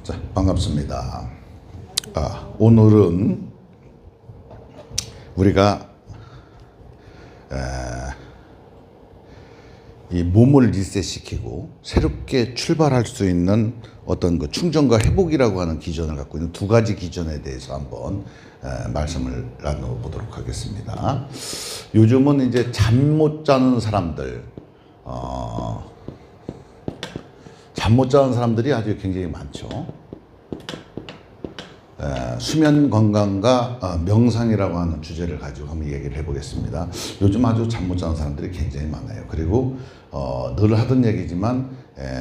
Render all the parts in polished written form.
자, 반갑습니다. 오늘은 우리가 이 몸을 리셋시키고 새롭게 출발할 수 있는 어떤 그 충전과 회복이라고 하는 기전을 갖고 있는 두 가지 기전에 대해서 한번 말씀을 나눠보도록 하겠습니다. 요즘은 이제 잠 못 자는 사람들, 잠 못 자는 사람들이 아주 굉장히 많죠. 수면 건강과 명상이라고 하는 주제를 가지고 한번 얘기를 해보겠습니다. 요즘 아주 잠 못 자는 사람들이 굉장히 많아요. 그리고 늘 하던 얘기지만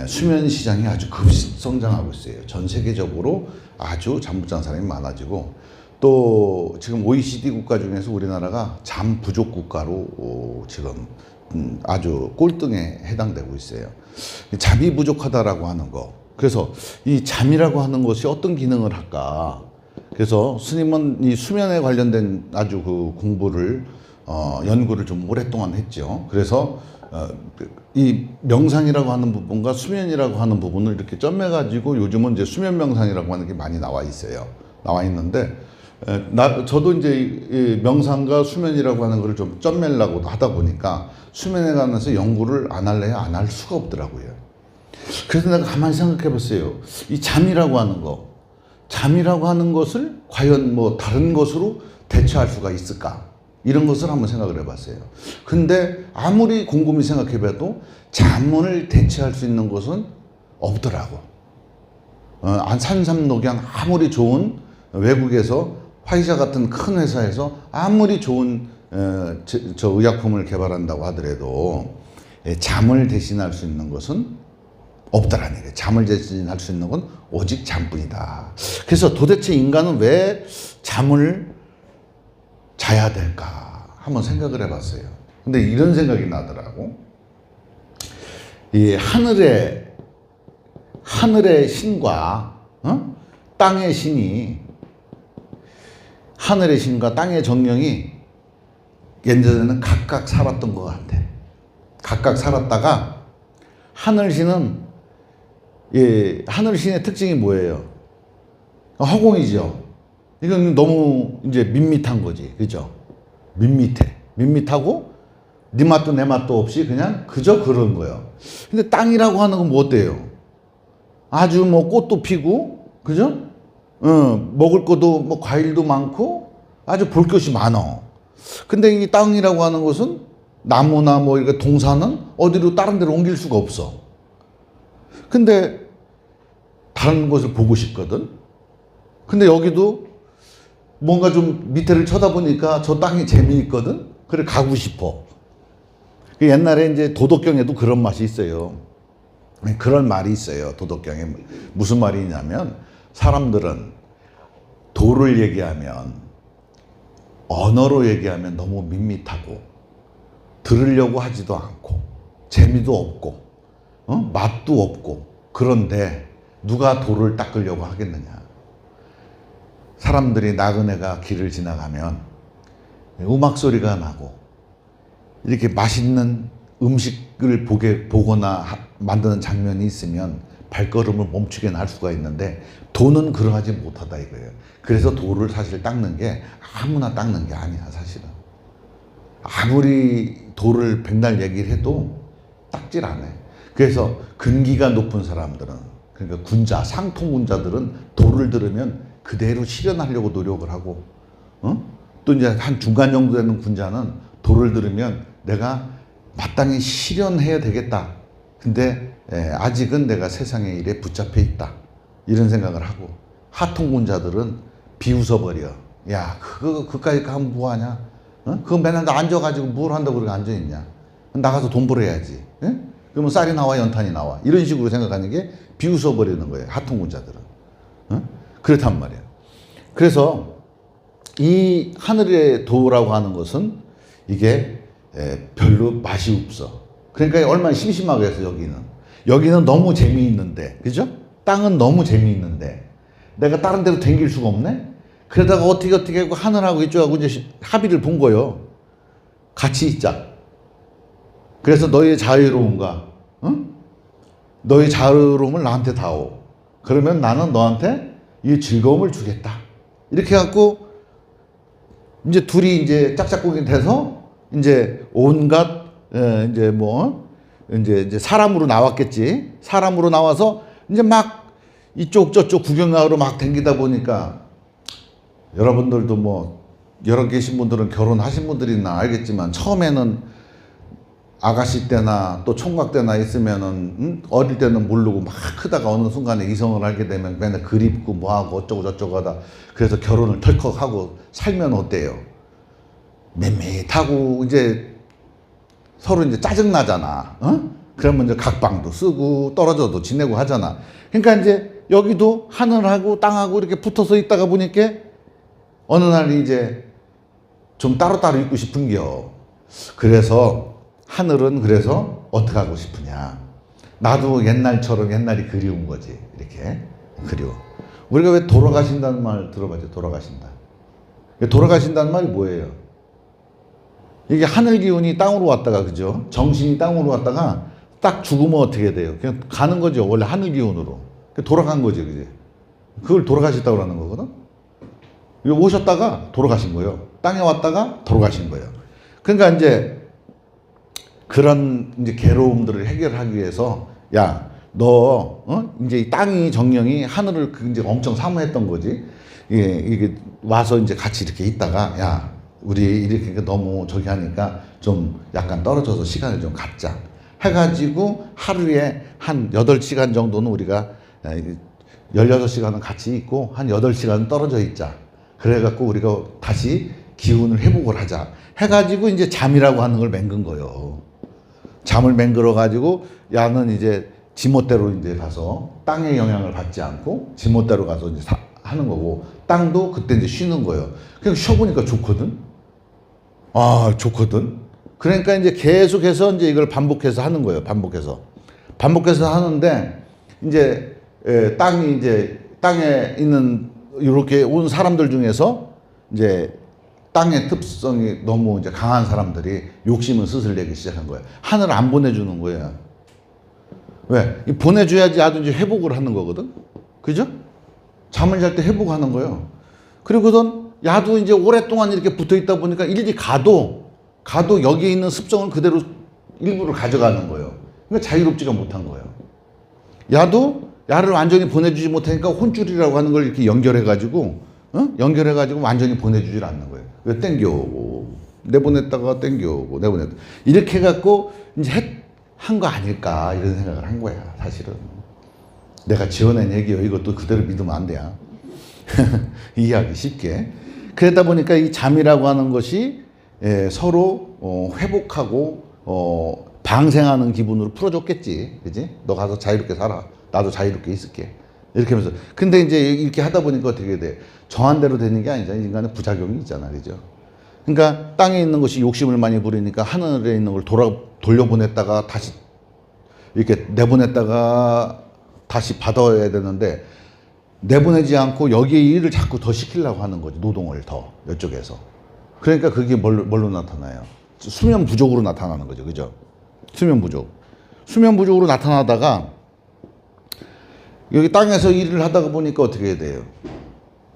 수면 시장이 아주 급성장하고 있어요. 전 세계적으로 아주 잠 못 자는 사람이 많아지고, 또 지금 OECD 국가 중에서 우리나라가 잠 부족 국가로 지금 아주 꼴등에 해당되고 있어요. 잠이 부족하다라고 하는 거. 그래서 이 잠이라고 하는 것이 어떤 기능을 할까? 그래서 스님은 이 수면에 관련된 아주 그 공부를 연구를 좀 오랫동안 했죠. 그래서 이 명상이라고 하는 부분과 수면이라고 하는 부분을 이렇게 점매 가지고 요즘은 이제 수면 명상이라고 하는 게 많이 나와 있어요. 나와 있는데 저도 이제 이 명상과 수면이라고 하는 걸 좀 점매려고 하다 보니까 수면에 관해서 연구를 안 할래야 안 할 수가 없더라고요. 그래서 내가 가만히 생각해 봤어요. 이 잠이라고 하는 거, 잠이라고 하는 것을 과연 뭐 다른 것으로 대체할 수가 있을까? 이런 것을 한번 생각을 해봤어요. 근데 아무리 곰곰이 생각해 봐도 잠을 대체할 수 있는 것은 없더라고. 산삼녹양 아무리 좋은 외국에서 화이자 같은 큰 회사에서 아무리 좋은 저 의약품을 개발한다고 하더라도 잠을 대신할 수 있는 것은 없다라는 얘기예요. 잠을 대신할 수 있는 건 오직 잠뿐이다. 그래서 도대체 인간은 왜 잠을 자야 될까? 한번 생각을 해봤어요. 근데 이런 생각이 나더라고. 이 하늘의 신과 땅의 신이, 하늘의 신과 땅의 정령이 예전에는 각각 살았던 것 같아. 각각 살았다가 하늘신은, 하늘신의 특징이 뭐예요? 허공이죠. 이건 너무 이제 밋밋한 거지. 그죠? 밋밋하고 네 맛도 내 맛도 없이 그냥 그저 그런 거예요. 근데 땅이라고 하는 건 뭐 어때요? 아주 뭐 꽃도 피고, 그죠? 먹을 것도 뭐 과일도 많고 아주 볼 것이 많어. 근데 이 땅이라고 하는 것은 나무나 뭐 이렇게 동산은 어디로 다른 데로 옮길 수가 없어. 근데 다른 곳을 보고 싶거든. 근데 여기도 뭔가 좀 밑에를 쳐다보니까 저 땅이 재미있거든. 그래 가고 싶어. 옛날에 이제 도덕경에도 그런 맛이 있어요. 그런 말이 있어요. 도덕경에 무슨 말이 있냐면, 사람들은 도를 얘기하면, 언어로 얘기하면 너무 밋밋하고 들으려고 하지도 않고 재미도 없고 맛도 없고, 그런데 누가 도를 닦으려고 하겠느냐. 사람들이 나그네가 길을 지나가면 음악 소리가 나고 이렇게 맛있는 음식을 보거나 만드는 장면이 있으면 발걸음을 멈추게 할 수가 있는데, 도는 그러하지 못하다 이거예요. 그래서 도를 사실 닦는 게 아무나 닦는 게 아니야, 사실은. 아무리 도를 백날 얘기를 해도 닦질 않아요. 그래서 근기가 높은 사람들은, 그러니까 군자, 상통군자들은 도를 들으면 그대로 실현하려고 노력을 하고, 또 이제 한 중간 정도 되는 군자는 도를 들으면 내가 마땅히 실현해야 되겠다. 근데 아직은 내가 세상의 일에 붙잡혀 있다. 이런 생각을 하고, 하통군자들은 비웃어버려. 야, 그까지 가면 뭐하냐? 그거 맨날 나 앉아가지고 뭘 한다고 그렇게 앉아있냐? 나가서 돈 벌어야지. 그러면 쌀이 나와, 연탄이 나와. 이런 식으로 생각하는 게 비웃어버리는 거예요. 하통군자들은. 그렇단 말이에요. 그래서 이 하늘의 도라고 하는 것은 이게 별로 맛이 없어. 그러니까 얼마나 심심하겠어, 여기는 너무 재미있는데, 그죠? 땅은 너무 재미있는데 내가 다른 데로 댕길 수가 없네? 그러다가 어떻게 하고 하늘하고 이쪽하고 이제 합의를 본 거예요. 같이 있자. 그래서 너의 자유로움과 너의 자유로움을 나한테 다오. 그러면 나는 너한테 이 즐거움을 주겠다. 이렇게 해갖고 이제 둘이 이제 짝짝꿍이 돼서 이제 온갖 이제 뭐 이제 사람으로 나왔겠지. 사람으로 나와서 이제 막 이쪽 저쪽 구경하러 막 댕기다 보니까 여러분들도 뭐 여러 계신 분들은 결혼하신 분들이나 알겠지만 처음에는 아가씨 때나 또 총각 때나 있으면은 어릴 때는 모르고 막 크다가 어느 순간에 이성을 알게 되면 맨날 그립고 뭐하고 어쩌고 저쩌고 하다 그래서 결혼을 덜컥 하고 살면 어때요? 맴매하고 이제 서로 이제 짜증 나잖아. 그러면 이제 각방도 쓰고 떨어져도 지내고 하잖아. 그러니까 이제 여기도 하늘하고 땅하고 이렇게 붙어서 있다가 보니까 어느 날 이제 좀 따로따로 있고 싶은겨. 그래서 하늘은 그래서 어떻게 하고 싶으냐. 나도 옛날처럼 옛날이 그리운 거지. 이렇게 그리워. 우리가 왜 돌아가신다는 말 들어봤죠? 돌아가신다. 돌아가신다는 말이 뭐예요? 이게 하늘 기운이 땅으로 왔다가 그죠? 정신이 땅으로 왔다가 딱 죽으면 어떻게 돼요? 그냥 가는 거죠. 원래 하늘 기운으로. 돌아간 거지, 그지? 그걸 돌아가셨다고 하는 거거든? 오셨다가 돌아가신 거예요. 땅에 왔다가 돌아가신 거예요. 그러니까 이제 그런 이제 괴로움들을 해결하기 위해서 야, 너 이제 이 땅이 정령이 하늘을 이제 엄청 사모했던 거지. 이게 와서 이제 같이 이렇게 있다가 야, 우리 이렇게 너무 저기 하니까 좀 약간 떨어져서 시간을 좀 갖자. 해가지고 하루에 한 8시간 정도는 우리가 16시간은 같이 있고 한 8시간은 떨어져 있자. 그래갖고 우리가 다시 기운을 회복을 하자. 해가지고 이제 잠이라고 하는 걸 맹근 거예요. 잠을 맹글어가지고 야는 이제 지멋대로 이제 가서 땅의 영향을 받지 않고 지멋대로 가서 이제 하는 거고 땅도 그때 이제 쉬는 거예요. 그냥 쉬어보니까 좋거든. 아, 좋거든. 그러니까 이제 계속해서 이제 이걸 반복해서 하는 거예요. 반복해서 하는데 이제 땅이 이제 땅에 있는 이렇게 온 사람들 중에서 이제 땅의 특성이 너무 이제 강한 사람들이 욕심을 슬슬 내기 시작한 거예요. 하늘 안 보내주는 거예요. 왜? 보내줘야지 나도 이제 회복을 하는 거거든. 그죠? 잠을 잘 때 회복하는 거예요. 그리고선 야도 이제 오랫동안 이렇게 붙어 있다 보니까 일일이 가도 여기에 있는 습성을 그대로 일부를 가져가는 거예요. 그러니까 자유롭지가 못한 거예요. 야를 완전히 보내주지 못하니까 혼줄이라고 하는 걸 이렇게 연결해가지고 완전히 보내주질 않는 거예요. 땡겨오고 내보냈다가 땡겨오고 내보냈다 이렇게 해갖고 이제 한 거 아닐까 이런 생각을 한 거야. 사실은 내가 지어낸 얘기요. 이것도 그대로 믿으면 안 돼요. 이해하기 쉽게. 그러다 보니까 이 잠이라고 하는 것이 서로 회복하고 방생하는 기분으로 풀어줬겠지. 그지? 너 가서 자유롭게 살아. 나도 자유롭게 있을게. 이렇게 하면서. 근데 이제 이렇게 하다 보니까 어떻게 돼? 정한대로 되는 게 아니잖아. 인간의 부작용이 있잖아. 그죠? 그러니까 땅에 있는 것이 욕심을 많이 부리니까 하늘에 있는 걸 돌려보냈다가 다시 이렇게 내보냈다가 다시 받아야 되는데 내보내지 않고 여기에 일을 자꾸 더 시키려고 하는 거지. 노동을 더 이쪽에서. 그러니까 그게 뭘로 나타나요? 수면 부족으로 나타나는 거죠. 그죠? 수면 부족으로 나타나다가 여기 땅에서 일을 하다가 보니까 어떻게 해야 돼요?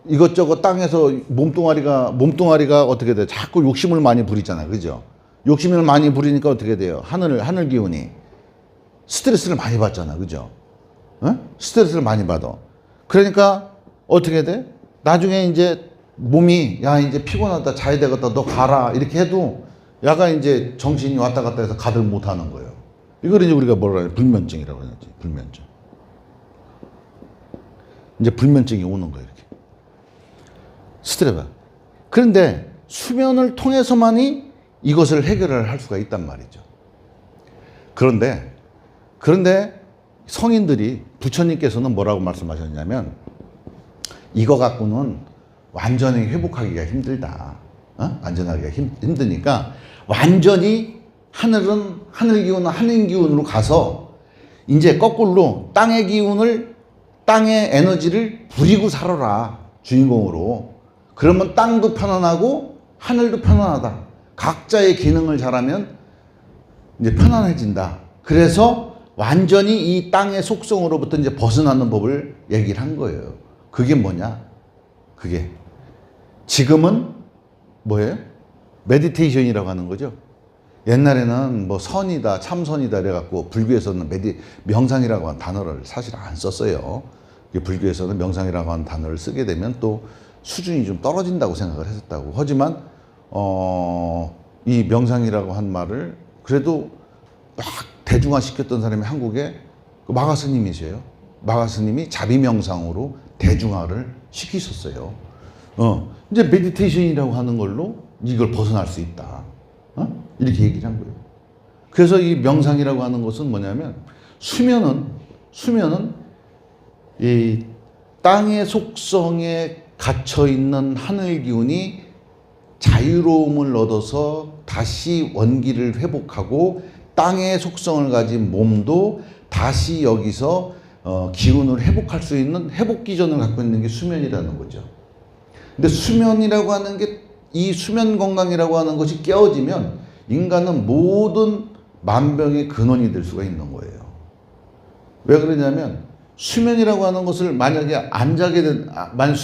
이것저것 땅에서 몸뚱아리가 어떻게 돼요? 자꾸 욕심을 많이 부리잖아요. 그죠? 욕심을 많이 부리니까 어떻게 돼요? 하늘 기운이 스트레스를 많이 받잖아. 그죠? 스트레스를 많이 받아. 그러니까 어떻게 돼? 나중에 이제 몸이 야 이제 피곤하다 자야 되겠다 너 가라 이렇게 해도 야가 이제 정신이 왔다 갔다 해서 가들 못하는 거예요. 이걸 이제 우리가 뭐라 해요? 불면증이라고 하지. 불면증. 이제 불면증이 오는 거예요. 이렇게 스트레스. 그런데 수면을 통해서만이 이것을 해결을 할 수가 있단 말이죠. 그런데 성인들이 부처님께서는 뭐라고 말씀하셨냐면 이거 갖고는 완전히 회복하기가 힘들다. 완전하기가 힘드니까 완전히 하늘 기운으로 가서 이제 거꾸로 땅의 에너지를 부리고 살아라. 주인공으로. 그러면 땅도 편안하고 하늘도 편안하다. 각자의 기능을 잘하면 이제 편안해진다. 그래서 완전히 이 땅의 속성으로부터 이제 벗어나는 법을 얘기를 한 거예요. 그게 뭐냐? 그게 지금은 뭐예요? 메디테이션이라고 하는 거죠. 옛날에는 뭐 선이다, 참선이다 이래갖고 불교에서는 명상이라고 하는 단어를 사실 안 썼어요. 불교에서는 명상이라고 하는 단어를 쓰게 되면 또 수준이 좀 떨어진다고 생각을 했었다고. 하지만 이 명상이라고 한 말을 그래도 막 대중화시켰던 사람이 한국에 마가 스님이세요. 마가 스님이 자비명상으로 대중화를 시키셨어요. 이제 메디테이션이라고 하는 걸로 이걸 벗어날 수 있다. 이렇게 얘기를 한 거예요. 그래서 이 명상이라고 하는 것은 뭐냐면 수면은 이 땅의 속성에 갇혀 있는 하늘 기운이 자유로움을 얻어서 다시 원기를 회복하고 땅의 속성을 가진 몸도 다시 여기서 기운을 회복할 수 있는 회복 기전을 갖고 있는 게 수면이라는 거죠. 근데 수면이라고 하는 게 이 수면 건강이라고 하는 것이 깨어지면 인간은 모든 만병의 근원이 될 수가 있는 거예요. 왜 그러냐면 수면이라고 하는 것을 만약에 안 자게 만약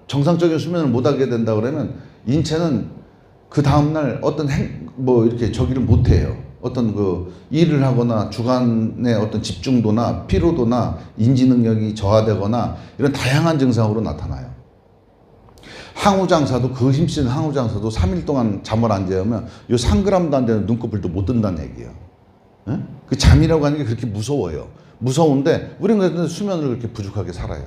정상적인 수면을 못 하게 된다 그러면 인체는 그 다음날 어떤 이렇게 저기를 못 해요. 어떤 그 일을 하거나 주간의 어떤 집중도나 피로도나 인지 능력이 저하되거나 이런 다양한 증상으로 나타나요. 항우장사도 그 힘쓰는 항우장사도 3일 동안 잠을 안 자면 요 3g도 안 되는 눈꺼풀도 못 뜬다는 얘기예요. 그 잠이라고 하는 게 그렇게 무서워요. 무서운데 우리는 그래도 수면을 그렇게 부족하게 살아요.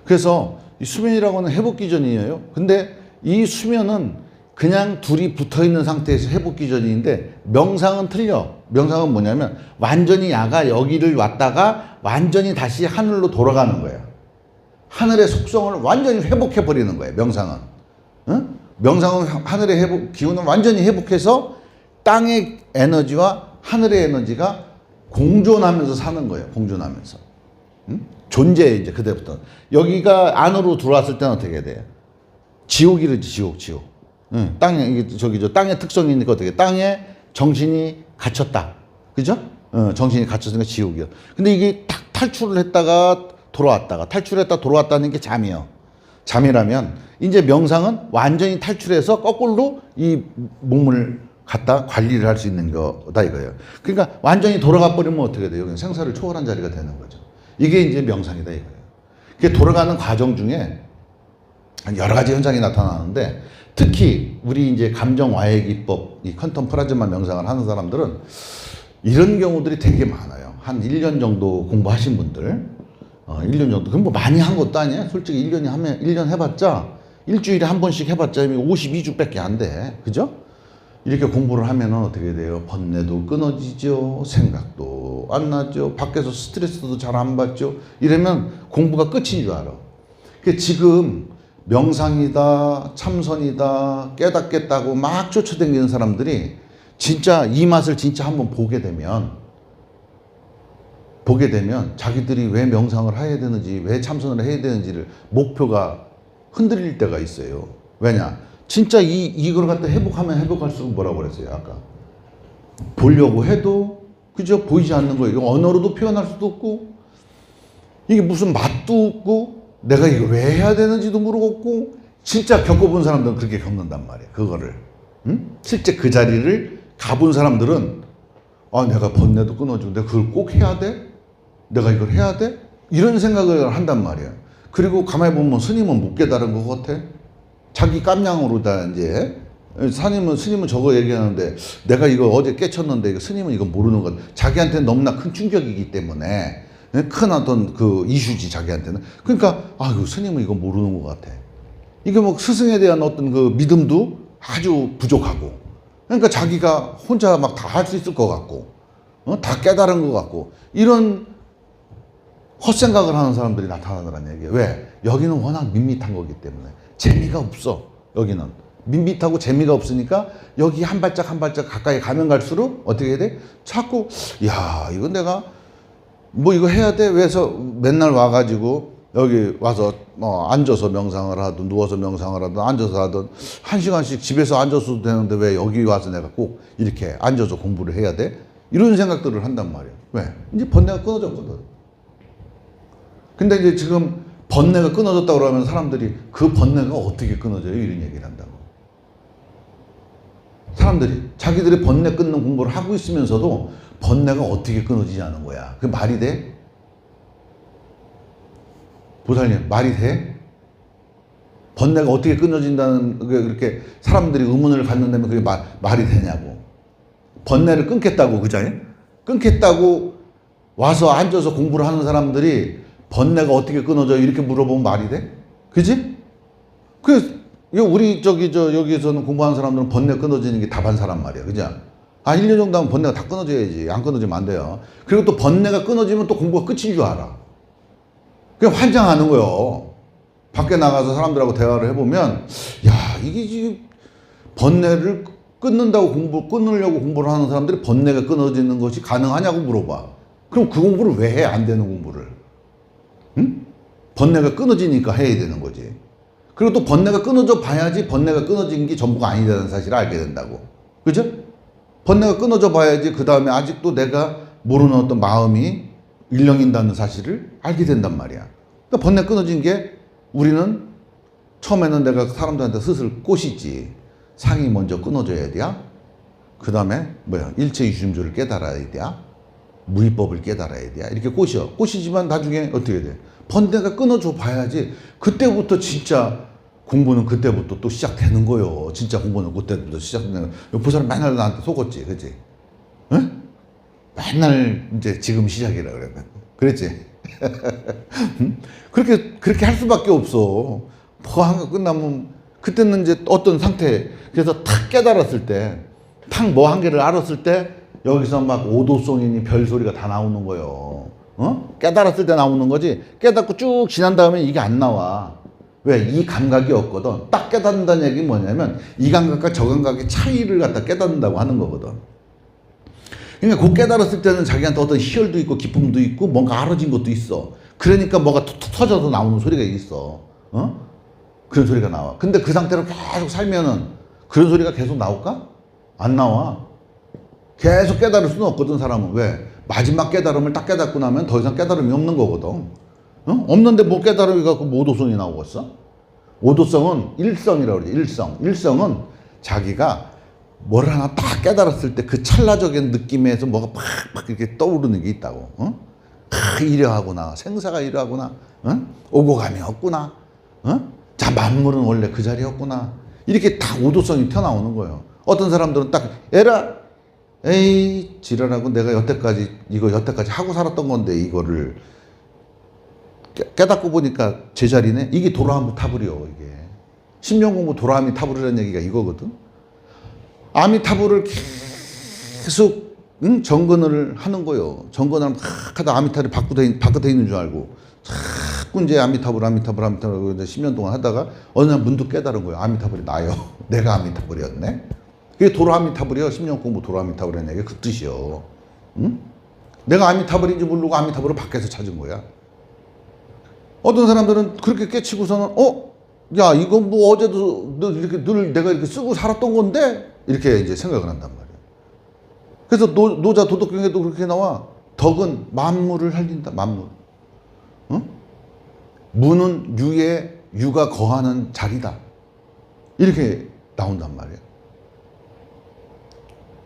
그래서 이 수면이라고 하는 회복 기전이에요. 근데 이 수면은 그냥 둘이 붙어 있는 상태에서 회복 기전인데 명상은 틀려. 명상은 뭐냐면 완전히 야가 여기를 왔다가 완전히 다시 하늘로 돌아가는 거예요. 하늘의 속성을 완전히 회복해 버리는 거예요. 명상은. 명상은 하늘의 기운을 완전히 회복해서 땅의 에너지와 하늘의 에너지가 공존하면서 사는 거예요. 공존하면서. 존재에 이제 그때부터. 여기가 안으로 들어왔을 때는 어떻게 돼요? 지옥이르지, 지옥. 땅의 특성이니까 어떻게 땅에 정신이 갇혔다. 그죠? 정신이 갇혔으니까 지옥이요. 근데 이게 딱 탈출을 했다가 돌아왔다가 탈출했다 돌아왔다는 게 잠이요. 잠이라면 이제 명상은 완전히 탈출해서 거꾸로 이 몸을 갖다 관리를 할 수 있는 거다 이거예요. 그러니까 완전히 돌아가 버리면 어떻게 돼요? 생사를 초월한 자리가 되는 거죠. 이게 이제 명상이다 이거예요. 그게 돌아가는 과정 중에 여러 가지 현상이 나타나는데 특히 우리 이제 감정 와해 기법, 이 퀀텀 플라즈마 명상을 하는 사람들은 이런 경우들이 되게 많아요. 한 1년 정도 공부하신 분들. 1년 정도. 그럼 뭐 많이 한 것도 아니야. 솔직히 1년 해봤자, 일주일에 한 번씩 해봤자 52주밖에 안 돼. 그죠? 이렇게 공부를 하면은 어떻게 돼요? 번뇌도 끊어지죠. 생각도 안 나죠. 밖에서 스트레스도 잘 안 받죠. 이러면 공부가 끝인 줄 알아. 지금 명상이다, 참선이다, 깨닫겠다고 막 쫓아다니는 사람들이 진짜 이 맛을 진짜 한번 보게 되면 자기들이 왜 명상을 해야 되는지, 왜 참선을 해야 되는지를 목표가 흔들릴 때가 있어요. 왜냐? 진짜 이걸 갖다 회복할수록 뭐라고 그랬어요, 아까? 보려고 해도, 그죠? 보이지 않는 거예요. 이거 언어로도 표현할 수도 없고, 이게 무슨 맛도 없고, 내가 이거 왜 해야 되는지도 모르겠고, 진짜 겪어본 사람들은 그렇게 겪는단 말이에요, 그거를. 실제 그 자리를 가본 사람들은, 내가 번뇌도 끊어주고, 내가 그걸 꼭 해야 돼? 내가 이걸 해야 돼? 이런 생각을 한단 말이에요. 그리고 가만히 보면 스님은 못 깨달은 것 같아. 자기 깜냥으로 다 이제 스님은 저거 얘기하는데 내가 이거 어제 깨쳤는데 스님은 이거 모르는 것. 자기한테는 너무나 큰 충격이기 때문에 큰 어떤 그 이슈지 자기한테는. 그러니까 스님은 이거 모르는 것 같아. 이게 뭐 스승에 대한 어떤 그 믿음도 아주 부족하고. 그러니까 자기가 혼자 막 다 할 수 있을 것 같고, 다 깨달은 것 같고 이런 헛생각을 하는 사람들이 나타나더란 얘기예요. 왜? 여기는 워낙 밋밋한 거기 때문에. 재미가 없어. 여기는. 밋밋하고 재미가 없으니까 여기 한 발짝 한 발짝 가까이 가면 갈수록 어떻게 해야 돼? 자꾸 이건 내가 뭐 이거 해야 돼? 그래서 맨날 와가지고 여기 와서 앉아서 명상을 하든 누워서 명상을 하든 앉아서 하든 1시간씩 집에서 앉아서도 되는데 왜 여기 와서 내가 꼭 이렇게 앉아서 공부를 해야 돼? 이런 생각들을 한단 말이에요. 왜? 이제 번뇌가 끊어졌거든. 근데 이제 지금 번뇌가 끊어졌다고 그러면 사람들이 그 번뇌가 어떻게 끊어져요? 이런 얘기를 한다고. 사람들이 자기들이 번뇌 끊는 공부를 하고 있으면서도 번뇌가 어떻게 끊어지지 않은 거야. 그게 말이 돼? 보살님, 말이 돼? 번뇌가 어떻게 끊어진다는 그렇게 사람들이 의문을 갖는다면 그게 말이 되냐고. 번뇌를 끊겠다고, 그잖아요? 끊겠다고 와서 앉아서 공부를 하는 사람들이 번뇌가 어떻게 끊어져? 이렇게 물어보면 말이 돼? 그지? 우리 여기서는 공부하는 사람들은 번뇌 끊어지는 게 답한 사람 말이야. 그죠? 1년 정도 하면 번뇌가 다 끊어져야지. 안 끊어지면 안 돼요. 그리고 또 번뇌가 끊어지면 또 공부가 끝인 줄 알아. 그냥 환장하는 거요. 밖에 나가서 사람들하고 대화를 해보면, 야, 이게 지금 번뇌를 끊으려고 공부를 하는 사람들이 번뇌가 끊어지는 것이 가능하냐고 물어봐. 그럼 그 공부를 왜 해? 안 되는 공부를. 응? 번뇌가 끊어지니까 해야 되는 거지. 그리고 또 번뇌가 끊어져 봐야지 번뇌가 끊어진 게 전부가 아니라는 사실을 알게 된다고. 그죠? 번뇌가 끊어져 봐야지 그 다음에 아직도 내가 모르는 어떤 마음이 일렁인다는 사실을 알게 된단 말이야. 그러니까 번뇌 끊어진 게 우리는 처음에는 내가 사람들한테 슬슬 꼬시지. 상이 먼저 끊어져야 돼야. 그 다음에 일체 유심조를 깨달아야 돼야. 무위법을 깨달아야 돼야. 이렇게 꼬시지만 나중에 어떻게 돼? 번뇌가 끊어져 봐야지. 그때부터 진짜 공부는 그때부터 또 시작되는 거요. 진짜 공부는 그때부터 시작되는 거요. 그 사람 맨날 나한테 속았지, 그치? 응? 맨날 이제 지금 시작이라 그래. 그랬지? 그렇게 할 수밖에 없어. 뭐 한가 끝나면 그때는 이제 어떤 상태. 그래서 탁 깨달았을 때, 탁 뭐 한 개를 알았을 때 여기서 막 오도송이니 별소리가 다 나오는 거예요. 깨달았을 때 나오는 거지. 깨닫고 쭉 지난 다음에 이게 안 나와. 왜? 이 감각이 없거든. 딱 깨닫는다는 얘기는 뭐냐면 이 감각과 저 감각의 차이를 갖다 깨닫는다고 하는 거거든. 그러니까 그 깨달았을 때는 자기한테 어떤 희열도 있고 기쁨도 있고 뭔가 알아진 것도 있어. 그러니까 뭐가 툭툭 터져서 나오는 소리가 있어. 그런 소리가 나와. 근데 그 상태로 계속 살면은 그런 소리가 계속 나올까? 안 나와. 계속 깨달을 수는 없거든, 사람은. 왜? 마지막 깨달음을 딱 깨닫고 나면 더 이상 깨달음이 없는 거거든. 없는데 뭐 깨달음이 갖고 뭐 오도성이 나오겠어? 오도성은 일성이라고 그러지. 일성은 자기가 뭘 하나 딱 깨달았을 때 그 찰나적인 느낌에서 뭐가 팍팍 이렇게 떠오르는 게 있다고. 이러하구나. 생사가 이러하구나. 오고 감이 없구나. 자, 만물은 원래 그 자리였구나. 이렇게 다 오도성이 튀어나오는 거예요. 어떤 사람들은 딱 에이 지랄하고 내가 여태까지 하고 살았던 건데 이거를 깨닫고 보니까 제자리네. 이게 도라아미타불이요. 이게 심령공부 도라아미타불이라는 얘기가 이거거든. 아미타불을 계속 정근을 하는 거예요. 정근을 하다 아미타불이 바깥에 있는 줄 알고 자꾸 이제 아미타불 이제 10년 동안 하다가 어느 날 문득 깨달은 거예요. 아미타불이 나요. 내가 아미타불이었네. 그게 도라아미타불이요. 10년 공부 도라아미타불이라는 얘기가 그 뜻이요. 내가 아미타불인지 모르고 아미타불을 밖에서 찾은 거야. 어떤 사람들은 그렇게 깨치고서는 야 이거 뭐 어제도 늘 내가 이렇게 쓰고 살았던 건데 이렇게 이제 생각을 한단 말이야. 그래서 노자 도덕경에도 그렇게 나와. 덕은 만물을 살린다. 만물. 무는 유가 거하는 자리다. 이렇게 나온단 말이야.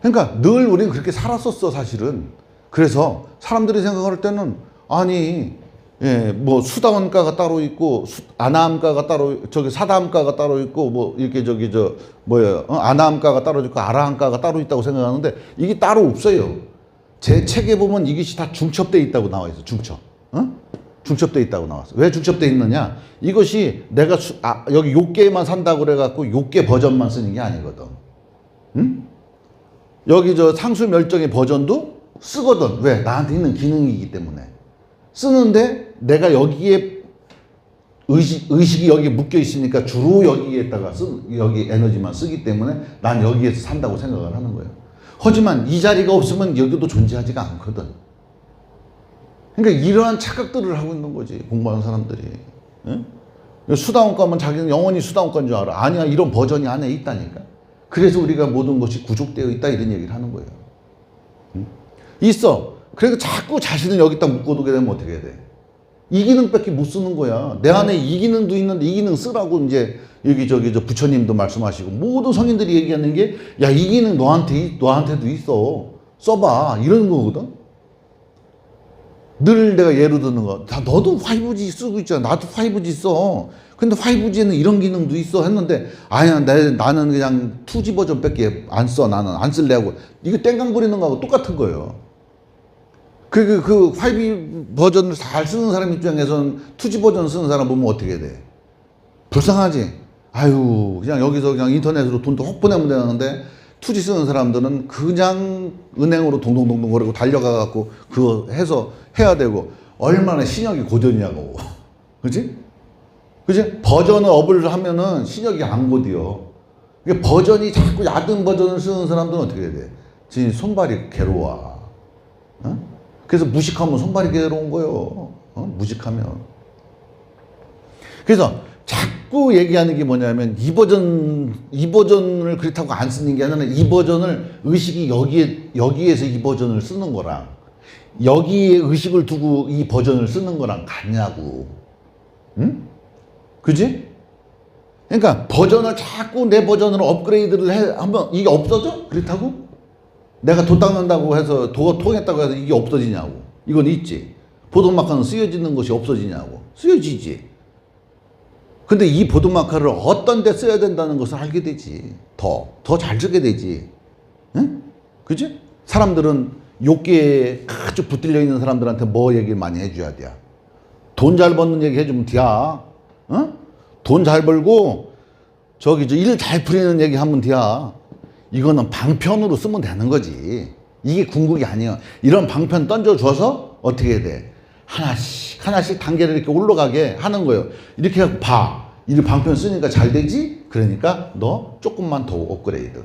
그러니까 늘 우리는 그렇게 살았었어, 사실은. 그래서 사람들이 생각할 때는 뭐 수다원가가 따로 있고 아나함가가 따로 사다함가가 따로 있고 뭐 이렇게 아나함가가 따로 있고 아라함가가 따로 있다고 생각하는데 이게 따로 없어요. 제 책에 보면 이것이 다 중첩돼 있다고 나와 있어. 중첩돼 있다고 나왔어. 왜 중첩돼 있느냐? 이것이 내가 여기 요계만 산다고 그래갖고 요계 버전만 쓰는 게 아니거든. 여기 상수멸정의 버전도 쓰거든. 왜? 나한테 있는 기능이기 때문에. 쓰는데 내가 여기에 의식이 여기에 묶여 있으니까 주로 여기에다가 여기 에너지만 쓰기 때문에 난 여기에서 산다고 생각을 하는 거예요. 하지만 이 자리가 없으면 여기도 존재하지가 않거든. 그러니까 이러한 착각들을 하고 있는 거지, 공부하는 사람들이. 응? 수다원가면 자기는 영원히 수다원가인 줄 알아. 아니야, 이런 버전이 안에 있다니까. 그래서 우리가 모든 것이 구족되어 있다 이런 얘기를 하는 거예요. 응? 있어. 그러니까 자꾸 자신을 여기다 묶어두게 되면 어떻게 해야 돼? 이 기능밖에 못 쓰는 거야. 내 안에 이 기능도 있는데 이 기능 쓰라고 이제 여기 저기 저 부처님도 말씀하시고 모든 성인들이 얘기하는 게 야, 이 기능 너한테도 있어. 써봐. 이런 거거든. 늘 내가 예로 드는 거. 다 너도 5G 쓰고 있잖아. 나도 5G 써. 근데 5G에는 이런 기능도 있어 했는데 아니야 나는 그냥 2G 버전밖에 안 써. 나는 안 쓸래 하고 이거 땡깡 부리는 거하고 똑같은 거예요. 그 5G 버전을 잘 쓰는 사람 입장에서는 2G 버전 쓰는 사람 보면 어떻게 돼? 불쌍하지? 아유 그냥 여기서 그냥 인터넷으로 돈도 확 보내면 되는데 2G 쓰는 사람들은 그냥 은행으로 동동동동 거리고 달려가 갖고 그거 해서 해야 되고 얼마나 신역이 고전이냐고. 그치? 그치? 버전을 업을 하면은 신역이 안 고디요. 버전이 자꾸 얕은 버전을 쓰는 사람들은 어떻게 해야 돼? 진짜 손발이 괴로워. 어? 그래서 무식하면 손발이 괴로운 거예요. 어? 무식하면. 그래서 자꾸 얘기하는 게 뭐냐면 이 버전을 그렇다고 안 쓰는 게 아니라 이 버전을 의식이 여기에서 이 버전을 쓰는 거랑 여기에 의식을 두고 이 버전을 쓰는 거랑 같냐고. 응? 그지? 그러니까 버전을 자꾸 내 버전으로 업그레이드를 하면 이게 없어져? 그렇다고? 내가 도 닦는다고 해서 도가 통했다고 해서 이게 없어지냐고. 이건 있지. 보도마카는 쓰여지는 것이 없어지냐고. 쓰여지지. 근데 이 보도마카를 어떤 데 써야 된다는 것을 알게 되지. 더 잘 쓰게 되지. 응? 그지? 사람들은 욕기에 아주 붙들려 있는 사람들한테 뭐 얘기를 많이 해줘야 돼. 돈 잘 버는 얘기 해주면 돼야. 어? 돈 잘 벌고 저기 일 잘 풀리는 얘기 하면 돼야. 이거는 방편으로 쓰면 되는 거지. 이게 궁극이 아니야. 이런 방편 던져줘서 어떻게 해야 돼? 하나씩 단계를 이렇게 올라가게 하는 거예요. 이렇게 해서 봐. 이 방편 쓰니까 잘 되지? 그러니까 너 조금만 더 업그레이드.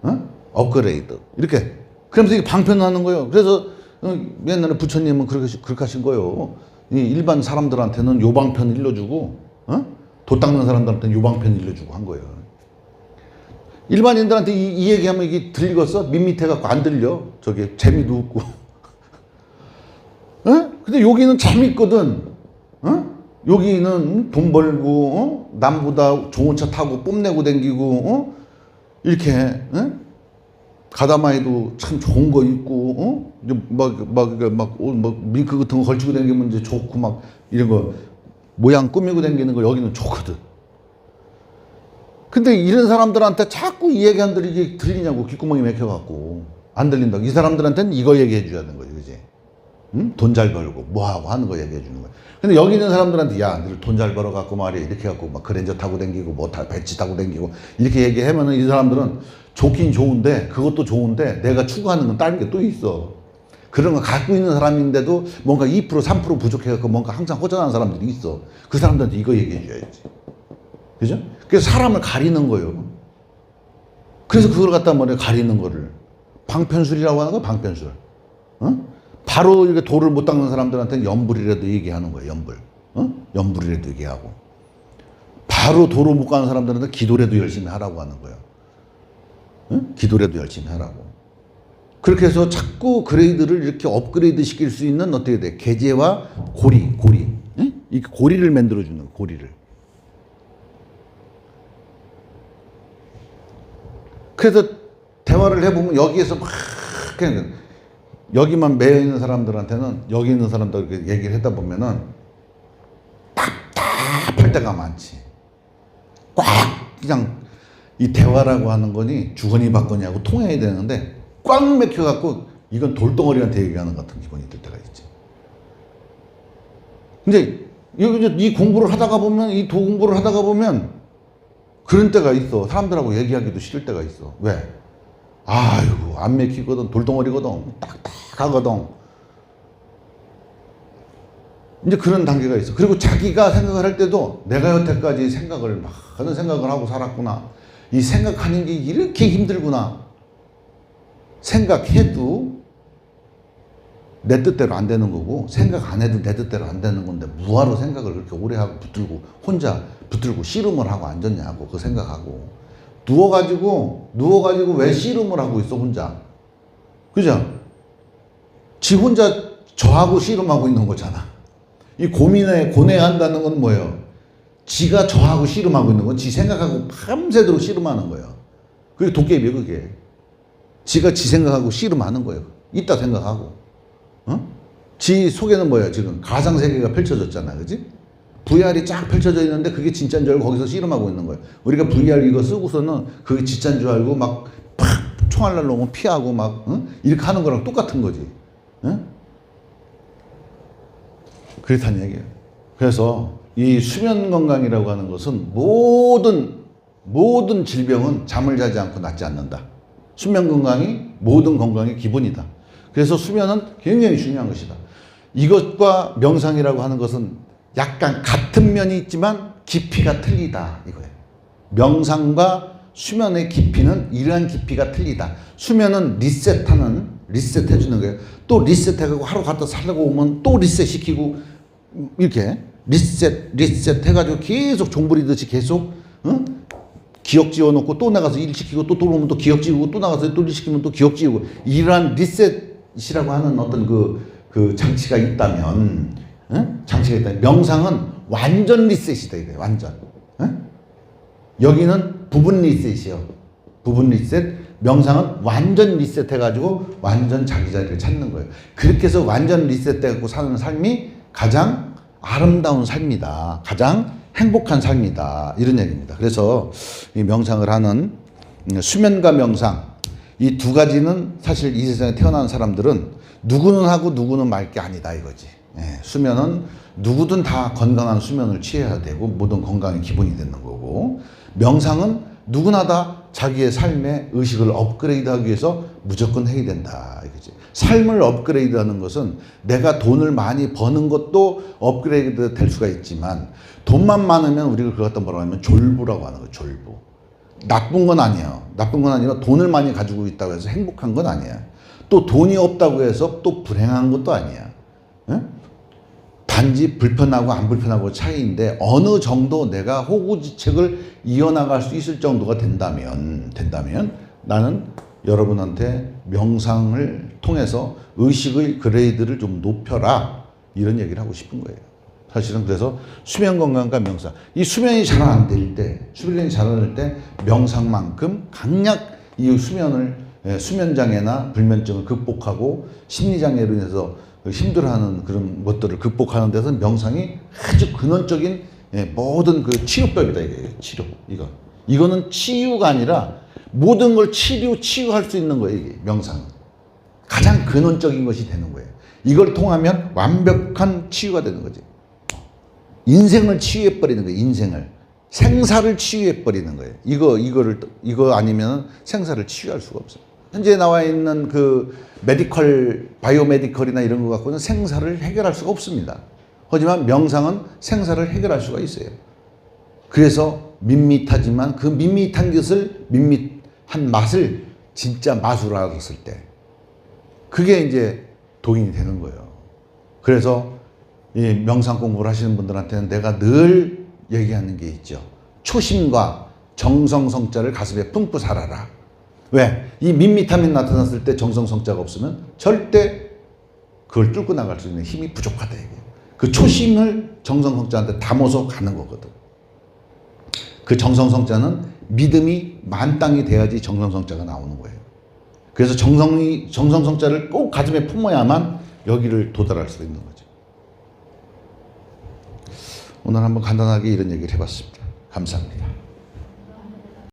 어? 업그레이드. 이렇게. 그러면서 이게 방편을 하는 거예요. 그래서 옛날에 부처님은 그렇게 하신 거예요. 일반 사람들한테는 요 방편 일러주고, 어? 도 닦는 사람들한테는 요 방편 일러주고 한 거예요. 일반인들한테 이 얘기하면 이게 들리겠어? 밋밋해갖고 안 들려. 저게 재미도 없고. 어? 근데 여기는 재밌거든. 어? 여기는 돈 벌고, 어? 남보다 좋은 차 타고 뽐내고 댕기고, 어? 이렇게, 어? 가다마이도 참 좋은 거 있고, 밍크 같은 거 걸치고 댕기면 이제 좋고, 막, 이런 거, 모양 꾸미고 댕기는 거 여기는 좋거든. 근데 이런 사람들한테 자꾸 이 얘기 안 들리냐고. 귓구멍이 막혀갖고. 안 들린다고. 이 사람들한테는 이거 얘기해 줘야 되는 거지, 그지? 응? 돈 잘 벌고, 뭐하고 하는 거 얘기해 주는 거야. 근데 여기 있는 사람들한테, 야, 너 돈 잘 벌어갖고 말이야. 이렇게 해갖고, 막 그랜저 타고 댕기고, 배치 타고 댕기고, 이렇게 얘기하면은 이 사람들은 좋긴 좋은데, 그것도 좋은데, 내가 추구하는 건 다른 게 또 있어. 그런 거 갖고 있는 사람인데도 뭔가 2%, 3% 부족해갖고 뭔가 항상 허전한 사람들이 있어. 그 사람들한테 이거 얘기해 줘야지. 그죠? 그래서 사람을 가리는 거예요. 그래서 그걸 갖다 말이야, 가리는 거를. 방편술이라고 하는 거야, 방편술. 어? 바로 이렇게 도를 못 닦는 사람들한테는 염불이라도 얘기하는 거예요, 염불. 어? 염불이라도 얘기하고. 바로 도를 못 가는 사람들한테 기도라도 열심히 하라고 하는 거예요. 어? 기도라도 열심히 하라고. 그렇게 해서 자꾸 그레이드를 이렇게 업그레이드 시킬 수 있는 어떻게 돼? 계제와 고리. 어? 이 고리를 만들어주는 거예요, 고리를. 그래서 대화를 해보면 여기에서 막 그냥 여기만 매여 있는 사람들한테는 여기 있는 사람들 얘기를 하다 보면은 답답할 때가 많지. 꽉 그냥 이 대화라고 하는 거니 주거니 받거니 하고 통해야 되는데 꽉 막혀갖고 이건 돌덩어리한테 얘기하는 것 같은 기분이 들 때가 있지. 근데 이 공부를 하다가 보면 이 도 공부를 하다가 보면 그런 때가 있어. 사람들하고 얘기하기도 싫을 때가 있어. 왜? 아이고, 안 맥히거든. 돌덩어리거든. 딱딱하거든. 이제 그런 단계가 있어. 그리고 자기가 생각을 할 때도 내가 여태까지 생각을 많은 생각을 하고 살았구나. 이 생각하는 게 이렇게 힘들구나. 생각해도 내 뜻대로 안 되는 거고 생각 안 해도 내 뜻대로 안 되는 건데 뭐하러 생각을 그렇게 오래 하고 붙들고 혼자 붙들고 씨름을 하고 앉았냐고 그 생각하고 누워가지고 왜 씨름을 하고 있어 혼자. 그죠? 지 혼자 저하고 씨름하고 있는 거잖아. 이 고뇌한다는 건 뭐예요? 지가 저하고 씨름하고 있는 건 지 생각하고 밤새도록 씨름하는 거예요. 그게 도깨비예요, 그게. 지가 지 생각하고 씨름하는 거예요. 있다 생각하고. 지 속에는 뭐예요? 지금 가상세계가 펼쳐졌잖아, 그지? VR이 쫙 펼쳐져 있는데 그게 진짜인 줄 알고 거기서 씨름하고 있는 거예요. 우리가 VR 이거 쓰고서는 그게 진짜인 줄 알고 막 팍 총알 날라오면 피하고 막 이렇게 하는 거랑 똑같은 거지. 그렇다는 얘기예요. 그래서 이 수면 건강이라고 하는 것은 모든 질병은 잠을 자지 않고 낫지 않는다. 수면 건강이 모든 건강의 기본이다. 그래서 수면은 굉장히 중요한 것이다. 이것과 명상이라고 하는 것은 약간 같은 면이 있지만 깊이가 틀리다 이거예요. 명상과 수면의 깊이는 이러한 깊이가 틀리다. 수면은 리셋해주는 거예요. 또 리셋해가고 하루 갔다 살려고 오면 또 리셋시키고 이렇게 리셋해가지고 계속 종부리듯이 계속 기억 지워놓고 또 나가서 일 시키고 또 들어오면 또 기억 지우고 또 나가서 또 일 시키면 또 기억 지우고 이러한 리셋이라고 하는 어떤 그 장치가 있다면 명상은 완전 리셋이다 이거예요. 완전. 여기는 부분 리셋이요. 부분 리셋. 명상은 완전 리셋해가지고 완전 자기 자리를 찾는 거예요. 그렇게 해서 완전 리셋돼갖고 사는 삶이 가장 아름다운 삶이다. 가장 행복한 삶이다. 이런 얘기입니다. 그래서 이 명상을 하는 수면과 명상 이 두 가지는 사실 이 세상에 태어난 사람들은 누구는 하고 누구는 말 게 아니다 이거지. 수면은 누구든 다 건강한 수면을 취해야 되고 모든 건강의 기본이 되는 거고 명상은 누구나 다 자기의 삶의 의식을 업그레이드하기 위해서 무조건 해야 된다 이거지. 삶을 업그레이드하는 것은 내가 돈을 많이 버는 것도 업그레이드 될 수가 있지만 돈만 많으면 우리가 그걸 갖다 뭐라고 하면 졸부라고 하는 거예요. 졸부. 나쁜 건 아니에요. 나쁜 건 아니라 돈을 많이 가지고 있다고 해서 행복한 건 아니에요. 또 돈이 없다고 해서 또 불행한 것도 아니야. 단지 불편하고 안 불편하고 차이인데 어느 정도 내가 호구지책을 이어나갈 수 있을 정도가 된다면 나는 여러분한테 명상을 통해서 의식의 그레이드를 좀 높여라 이런 얘기를 하고 싶은 거예요. 사실은 그래서 수면 건강과 명상 이 수면이 잘 안 될 때 명상만큼 강약 이 수면장애나 불면증을 극복하고 심리장애로 인해서 힘들어하는 그런 것들을 극복하는 데서 명상이 아주 근원적인 모든 그 치유법이다 이게 치료 이거는 치유가 아니라 모든 걸 치유할 수 있는 거예요 이게 명상은 가장 근원적인 것이 되는 거예요. 이걸 통하면 완벽한 치유가 되는 거지. 인생을 치유해 버리는 거예요. 인생을 생사를 치유해 버리는 거예요. 이거 아니면 생사를 치유할 수가 없어요. 현재 나와 있는 그 바이오메디컬이나 이런 거 갖고는 생사를 해결할 수가 없습니다. 하지만 명상은 생사를 해결할 수가 있어요. 그래서 밋밋하지만 그 밋밋한 맛을 진짜 맛으로 알았을 때 그게 이제 도인이 되는 거예요. 그래서 이 명상 공부를 하시는 분들한테는 내가 늘 얘기하는 게 있죠. 초심과 정성성자를 가슴에 품고 살아라. 왜? 이 밋밋함이 나타났을 때 정성성자가 없으면 절대 그걸 뚫고 나갈 수 있는 힘이 부족하다. 그 초심을 정성성자한테 담아서 가는 거거든. 그 정성성자는 믿음이 만땅이 돼야지 정성성자가 나오는 거예요. 그래서 정성성자를 꼭 가슴에 품어야만 여기를 도달할 수 있는 거죠. 오늘 한번 간단하게 이런 얘기를 해봤습니다. 감사합니다.